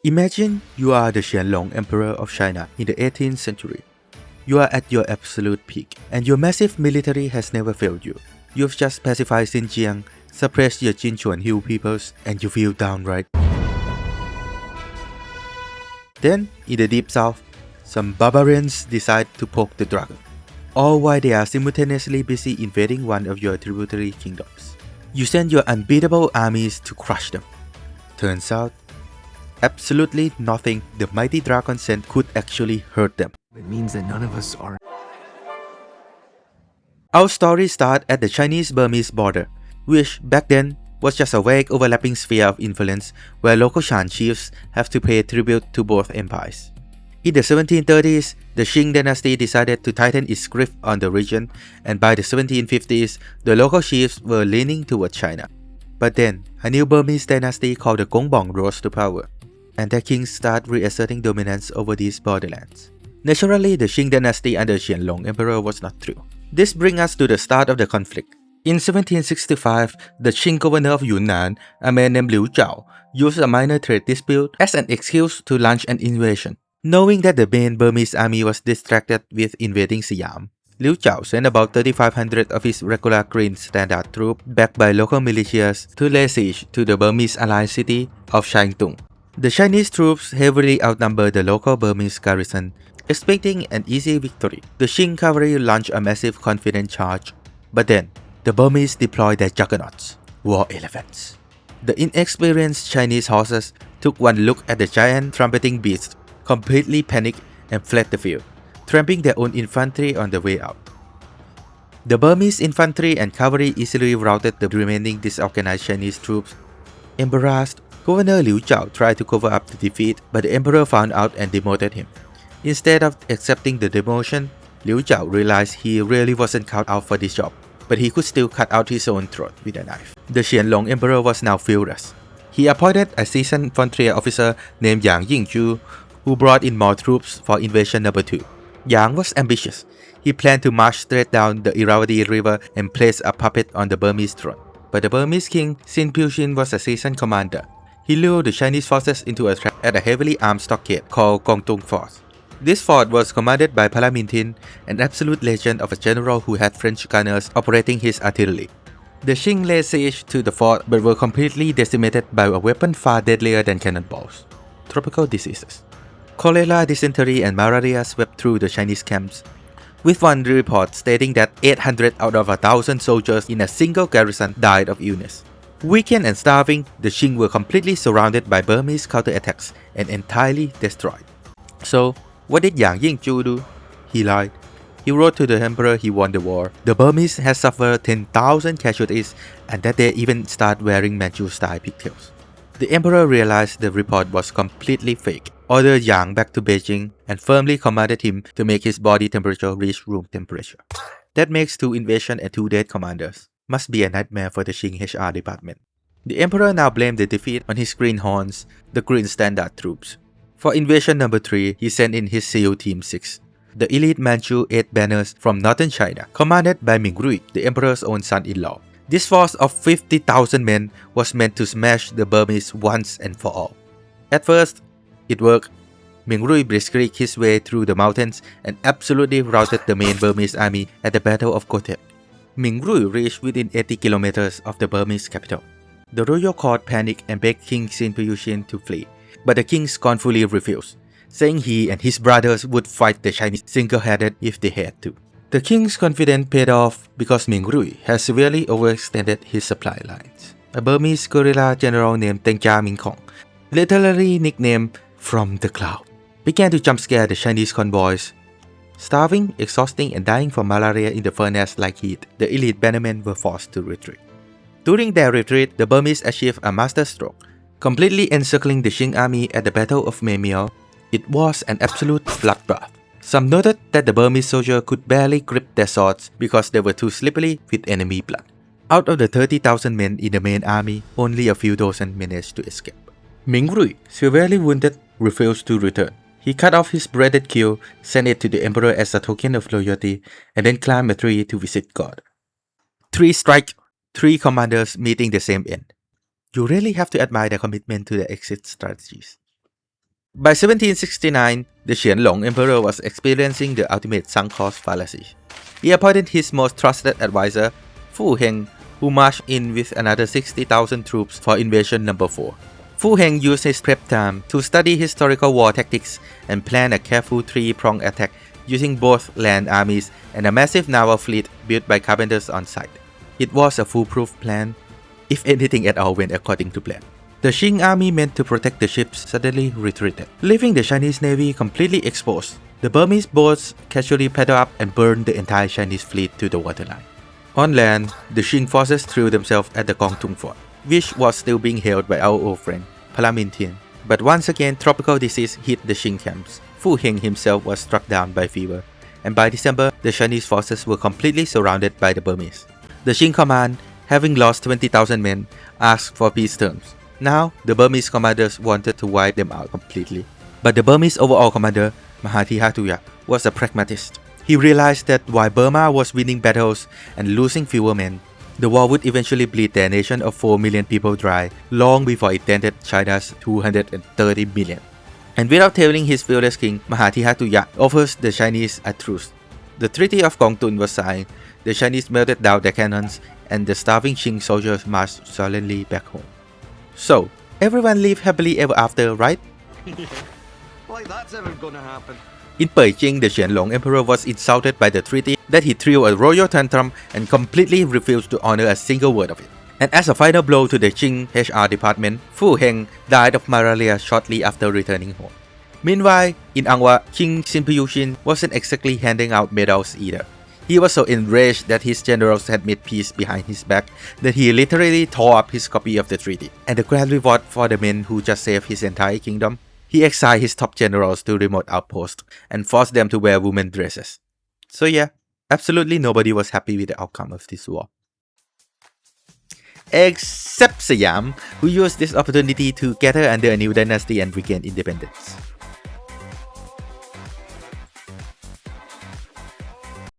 Imagine you are the Qianlong Emperor of China in the 18th century. You are at your absolute peak, and your massive military has never failed you. You've just pacified Xinjiang, suppressed your Jinchuan Hill peoples, and you feel downright. Then, in the deep south, some barbarians decide to poke the dragon, all while they are simultaneously busy invading one of your tributary kingdoms. You send your unbeatable armies to crush them. Turns out, absolutely nothing the mighty dragon sent could actually hurt them. It means that none of us are. Our story starts at the Chinese-Burmese border, which back then was just a vague overlapping sphere of influence where local Shan chiefs have to pay tribute to both empires. In the 1730s, the Qing dynasty decided to tighten its grip on the region, and by the 1750s, the local chiefs were leaning toward China. But then, a new Burmese dynasty called the Kong Bong rose to power, and their kings started reasserting dominance over these borderlands. Naturally, the Qing dynasty under Qianlong Emperor was not through. This brings us to the start of the conflict. In 1765, the Qing governor of Yunnan, a man named Liu Zhao, used a minor trade dispute as an excuse to launch an invasion. Knowing that the main Burmese army was distracted with invading Siam, Liu Zhao sent about 3,500 of his regular Green Standard troops, backed by local militias, to lay siege to the Burmese allied city of Shantung. The Chinese troops heavily outnumbered the local Burmese garrison. Expecting an easy victory, the Qing cavalry launched a massive confident charge. But then, the Burmese deployed their juggernauts, war elephants. The inexperienced Chinese horses took one look at the giant trumpeting beast, completely panicked and fled the field, trampling their own infantry on the way out. The Burmese infantry and cavalry easily routed the remaining disorganized Chinese troops. Embarrassed, Governor Liu Zhao tried to cover up the defeat, but the emperor found out and demoted him. Instead of accepting the demotion, Liu Zhao realized he really wasn't cut out for this job, but he could still cut out his own throat with a knife. The Qianlong Emperor was now furious. He appointed a seasoned infantry officer named Yang Yingzhu, who brought in more troops for invasion number 2. Yang was ambitious. He planned to march straight down the Irrawaddy River and place a puppet on the Burmese throne. But the Burmese king, Sin Puchin, was a seasoned commander. He lured the Chinese forces into a trap at a heavily armed stockade called Gongtung Fort. This fort was commanded by Palamintin, an absolute legend of a general who had French gunners operating his artillery. The Qing laid siege to the fort but were completely decimated by a weapon far deadlier than cannonballs: tropical diseases. Cholera, dysentery, and malaria swept through the Chinese camps, with one report stating that 800 out of 1,000 soldiers in a single garrison died of illness. Weakened and starving, the Qing were completely surrounded by Burmese counterattacks and entirely destroyed. So, what did Yang Yingzhu do? He lied. He wrote to the emperor he won the war. The Burmese had suffered 10,000 casualties and that they even started wearing Manchu-style pigtails. The emperor realized the report was completely fake, ordered Yang back to Beijing, and firmly commanded him to make his body temperature reach room temperature. That makes 2 invasion and 2 dead commanders. Must be a nightmare for the Qing HR department. The emperor now blamed the defeat on his greenhorns, the Green Standard troops. For invasion number 3, he sent in his SEAL Team 6, the elite Manchu 8 banners from northern China, commanded by Ming Rui, the emperor's own son-in-law. This force of 50,000 men was meant to smash the Burmese once and for all. At first, it worked. Ming Rui briskly his way through the mountains and absolutely routed the main Burmese army at the Battle of Kotep. Ming Rui reached within 80 kilometers of the Burmese capital. The royal court panicked and begged King Sin Puchin to flee, but the king scornfully refused, saying he and his brothers would fight the Chinese single-handed if they had to. The king's confidence paid off because Ming Rui had severely overextended his supply lines. A Burmese guerrilla general named Teng Jia Ming Kong, literally nicknamed From the Cloud, began to jump scare the Chinese convoys. Starving, exhausting, and dying from malaria in the furnace-like heat, the elite bannermen were forced to retreat. During their retreat, the Burmese achieved a masterstroke, completely encircling the Qing army at the Battle of Memeo. It was an absolute bloodbath. Some noted that the Burmese soldiers could barely grip their swords because they were too slippery with enemy blood. Out of the 30,000 men in the main army, only a few dozen managed to escape. Ming Rui, severely wounded, refused to return. He cut off his breaded queue, sent it to the emperor as a token of loyalty, and then climbed a tree to visit God. 3 strike, 3 commanders meeting the same end. You really have to admire their commitment to their exit strategies. By 1769, the Qianlong Emperor was experiencing the ultimate sunk cost fallacy. He appointed his most trusted advisor, Fu Heng, who marched in with another 60,000 troops for invasion number 4. Fu Heng used his prep time to study historical war tactics and plan a careful three-pronged attack using both land armies and a massive naval fleet built by carpenters on site. It was a foolproof plan, if anything at all went according to plan. The Qing army meant to protect the ships suddenly retreated, leaving the Chinese navy completely exposed. The Burmese boats casually paddled up and burned the entire Chinese fleet to the waterline. On land, the Qing forces threw themselves at the Gongtung fort, which was still being held by our old friend, Palamintian. But once again, tropical disease hit the Qing camps. Fu Heng himself was struck down by fever, and by December, the Chinese forces were completely surrounded by the Burmese. The Qing command, having lost 20,000 men, asked for peace terms. Now, the Burmese commanders wanted to wipe them out completely. But the Burmese overall commander, Mahathir Hattuya, was a pragmatist. He realized that while Burma was winning battles and losing fewer men, the war would eventually bleed their nation of 4 million people dry long before it dented China's 230 million. And without telling his fearless king, Mahathir Hattuya offers the Chinese a truce. The Treaty of Gongtun was signed, the Chinese melted down their cannons, and the starving Qing soldiers marched silently back home. So, everyone lived happily ever after, right? Like that's ever gonna happen. In Beijing, the Qianlong Emperor was insulted by the treaty that he threw a royal tantrum and completely refused to honor a single word of it. And as a final blow to the Qing HR department, Fu Heng died of malaria shortly after returning home. Meanwhile, in Anwa, King Sinpuyushin wasn't exactly handing out medals either. He was so enraged that his generals had made peace behind his back that he literally tore up his copy of the treaty. And the grand reward for the men who just saved his entire kingdom? He exiled his top generals to remote outposts and forced them to wear women's dresses. So yeah, absolutely nobody was happy with the outcome of this war. Except Siam, who used this opportunity to gather under a new dynasty and regain independence.